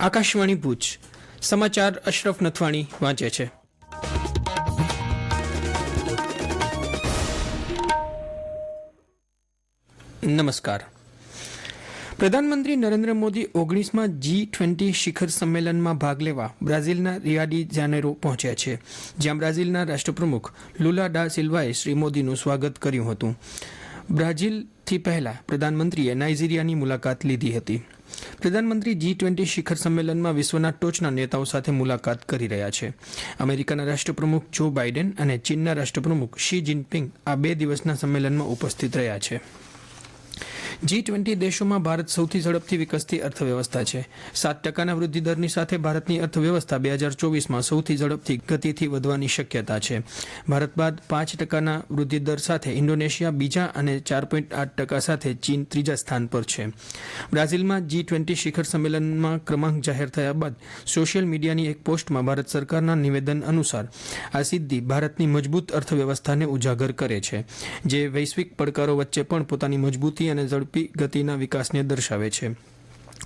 આકાશવાણી ભુજ સમાચાર અશરફ નથવાણી વાંચે છે. નમસ્કાર. પ્રધાનમંત્રી નરેન્દ્ર મોદી 19મા G20 શિખર સંમેલનમાં ભાગ લેવા બ્રાઝિલના રિયો ડી જાનેરો પહોંચ્યા છે, જ્યાં બ્રાઝિલના રાષ્ટ્રપ્રમુખ લુલા ડા સિલ્વાએ શ્રી મોદીનું સ્વાગત કર્યું હતું. બ્રાઝિલથી પહેલા પ્રધાનમંત્રીએ નાઇજીરિયાની મુલાકાત લીધી હતી. પ્રધાનમંત્રી G20 શિખર સંમેલનમાં વિશ્વના ટોચના નેતાઓ સાથે મુલાકાત કરી રહ્યા છે. અમેરિકાના રાષ્ટ્રપ્રમુખ જો બાઇડેન અને ચીનના રાષ્ટ્રપ્રમુખ શી જિનપિંગ આ 2 દિવસના સંમેલનમાં ઉપસ્થિત રહ્યા છે. G20 દેશોમાં ભારત સૌથી ઝડપથી વિકસતી અર્થવ્યવસ્થા છે. 7% વૃદ્ધિદરની સાથે ભારતની અર્થવ્યવસ્થા 2024માં સૌથી ઝડપથી ગતિથી વધવાની શક્યતા છે. ભારત બાદ 5% વૃદ્ધિદર સાથે ઇન્ડોનેશિયા બીજા અને 4.8% સાથે ચીન ત્રીજા સ્થાન પર છે. બ્રાઝિલમાં G20 શિખર સંમેલનમાં ક્રમાંક જાહેર થયા બાદ સોશિયલ મીડિયાની એક પોસ્ટમાં ભારત સરકારના નિવેદન અનુસાર આ સિદ્ધિ ભારતની મજબૂત અર્થવ્યવસ્થાને ઉજાગર કરે છે, જે વૈશ્વિક પડકારો વચ્ચે પણ પોતાની મજબૂતી અને ઝડપી ગતિના વિકાસને દર્શાવે છે.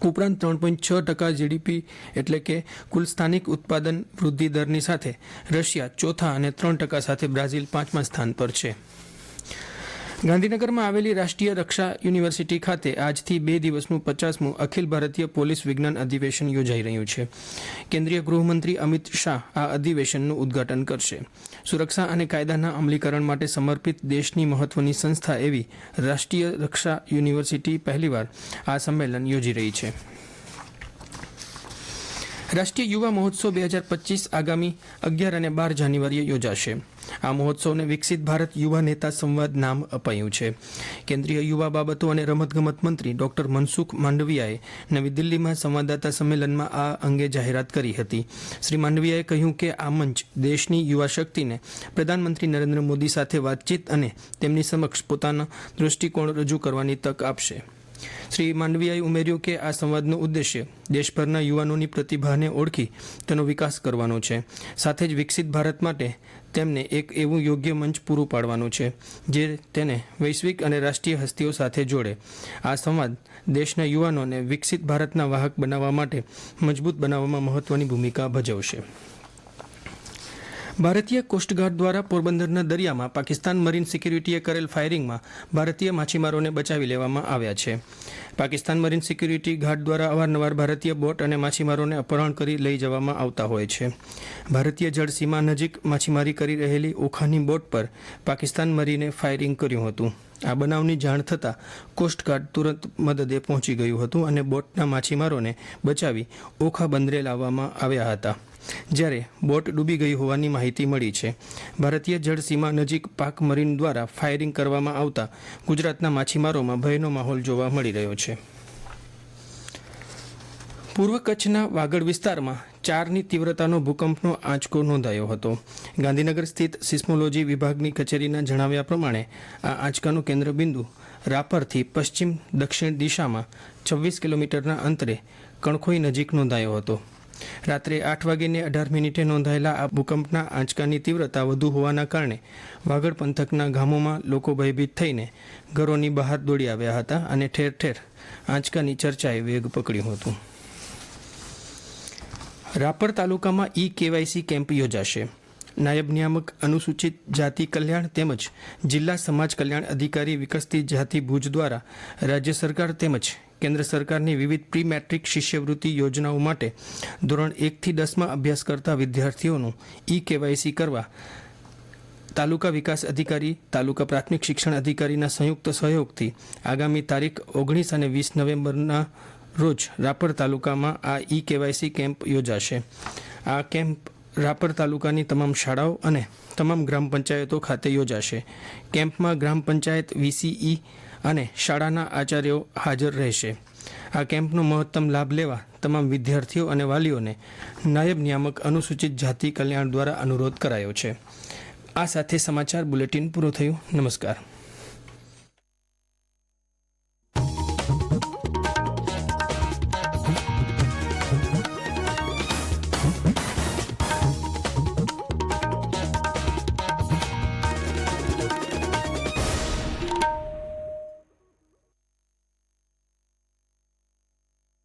ઉપરાંત 3.6% જીડીપી એટલે કે કુલ સ્થાનિક ઉત્પાદન વૃદ્ધિ દરની સાથે રશિયા ચોથા અને 3% સાથે બ્રાઝિલ 5મા સ્થાન પર છે. ગાંધીનગરમાં આવેલી રાષ્ટ્રીય રક્ષા યુનિવર્સિટી ખાતે આજથી 2 દિવસનું 50મું અખિલ ભારતીય પોલીસ વિજ્ઞાન અધિવેશન યોજાઈ રહ્યું છે. કેન્દ્રીય ગૃહમંત્રી અમિત શાહ આ અધિવેશનનું ઉદ્ઘાટન કરશે. સુરક્ષા અને કાયદાના અમલીકરણ માટે સમર્પિત દેશની મહત્વની સંસ્થા એવી રાષ્ટ્રીય રક્ષા યુનિવર્સિટી પહેલીવાર આ સંમેલન યોજી રહી છે. રાષ્ટ્રીય યુવા મહોત્સવ 2025 આગામી 11 અને 12 જાન્યુઆરીએ યોજાશે. આ મહોત્સવને વિકસિત ભારત યુવા નેતા સંવાદ નામ અપાયું છે. કેન્દ્રીય યુવા બાબતો અને રમતગમત મંત્રી ડોક્ટર મનસુખ માંડવિયાએ નવી દિલ્હીમાં સંવાદદાતા સંમેલનમાં આ અંગે જાહેરાત કરી હતી. શ્રી માંડવિયાએ કહ્યું કે આ મંચ દેશની યુવા શક્તિને પ્રધાનમંત્રી નરેન્દ્ર મોદી સાથે વાતચીત અને તેમની સમક્ષ પોતાનો દૃષ્ટિકોણ રજૂ કરવાની તક આપશે. શ્રી માંડવિયાએ ઉમેર્યું કે આ સંવાદનો ઉદ્દેશ્ય દેશભરના યુવાનોની પ્રતિભાને ઓળખી તેનો વિકાસ કરવાનો છે, સાથે જ વિકસિત ભારત માટે તેમને એક એવું યોગ્ય મંચ પૂરું પાડવાનું છે જે તેને વૈશ્વિક અને રાષ્ટ્રીય હસ્તીઓ સાથે જોડે. આ સંવાદ દેશના યુવાનોને વિકસિત ભારતના વાહક બનાવવા માટે મજબૂત બનાવવામાં મહત્વની ભૂમિકા ભજવશે. ભારતીય કોસ્ટગાર્ડ દ્વારા પોરબંદરના દરિયામાં પાકિસ્તાન મરીન સિક્યુરિટીએ કરેલ ફાયરિંગમાં ભારતીય માછીમારોને બચાવી લેવામાં આવ્યા છે. પાકિસ્તાન મરીન સિક્યુરિટી ગાર્ડ દ્વારા અવારનવાર ભારતીય બોટ અને માછીમારોને અપહરણ કરી લઈ જવામાં આવતા હોય છે. ભારતીય જળસીમા નજીક માછીમારી કરી રહેલી ઓખાની બોટ પર પાકિસ્તાન મરીને ફાયરિંગ કર્યું હતું. આ બનાવની જાણ થતાં કોસ્ટગાર્ડ તુરંત મદદે પહોંચી ગયું હતું અને બોટના માછીમારોને બચાવી ઓખા બંદરે લાવવામાં આવ્યા હતા, જ્યારે બોટ ડૂબી ગઈ હોવાની માહિતી મળી છે. ભારતીય જળસીમા નજીક પાક મરીન દ્વારા ફાયરિંગ કરવામાં આવતા ગુજરાતના માછીમારોમાં ભયનો માહોલ જોવા મળી રહ્યો છે. પૂર્વ કચ્છના વાગડ વિસ્તારમાં 4ની તીવ્રતાનો ભૂકંપનો આંચકો નોંધાયો હતો. ગાંધીનગર સ્થિત સિસ્મોલોજી વિભાગની કચેરીના જણાવ્યા પ્રમાણે આ આંચકાનું કેન્દ્રબિંદુ રાપરથી પશ્ચિમ દક્ષિણ દિશામાં 26 કિલોમીટરના અંતરે કણખોઈ નજીક નોંધાયો હતો. રાત્રે 8:18 નોંધાયેલા આ ભૂકંપના આંચકાની તીવ્રતા વધુ હોવાના કારણે વાગડ પંથકના ગામોમાં લોકો ભયભીત થઈને ઘરોની બહાર દોડી આવ્યા હતા અને ઠેર ઠેર આંચકાની ચર્ચાએ વેગ પકડ્યું હતું. રાપર તાલુકામાં KYC કેમ્પ યોજાશે. નાયબ નિયામક અનુસૂચિત જાતિ કલ્યાણ તેમજ જિલ્લા સમાજ કલ્યાણ અધિકારી વિકસતી જાતિ ભુજ દ્વારા રાજ્ય સરકાર તેમજ કેન્દ્ર સરકારની વિવિધ પ્રી મેટ્રિક શિષ્યવૃત્તિ યોજનાઓ માટે ધોરણ 1થી 10માં અભ્યાસ કરતા વિદ્યાર્થીઓનું KYC કરવા તાલુકા વિકાસ અધિકારી, તાલુકા પ્રાથમિક શિક્ષણ અધિકારીના સંયુક્ત સહયોગથી આગામી તારીખ 19 અને 20 નવેમ્બરના રોજ રાપર તાલુકામાં આ KYC કેમ્પ યોજાશે. આ કેમ્પ રાપર તાલુકાની તમામ શાળાઓ અને તમામ ગ્રામ પંચાયતો ખાતે યોજાશે. કેમ્પમાં ગ્રામ પંચાયત VCE અને શાળાના આચાર્યો હાજર રહેશે. આ કેમ્પનો મહત્તમ લાભ લેવા તમામ વિદ્યાર્થીઓ અને વાલીઓને નાયબ નિયામક અનુસૂચિત જાતિ કલ્યાણ દ્વારા અનુરોધ કરાયો છે. આ સાથે સમાચાર બુલેટિન પૂરું થયું. નમસ્કાર.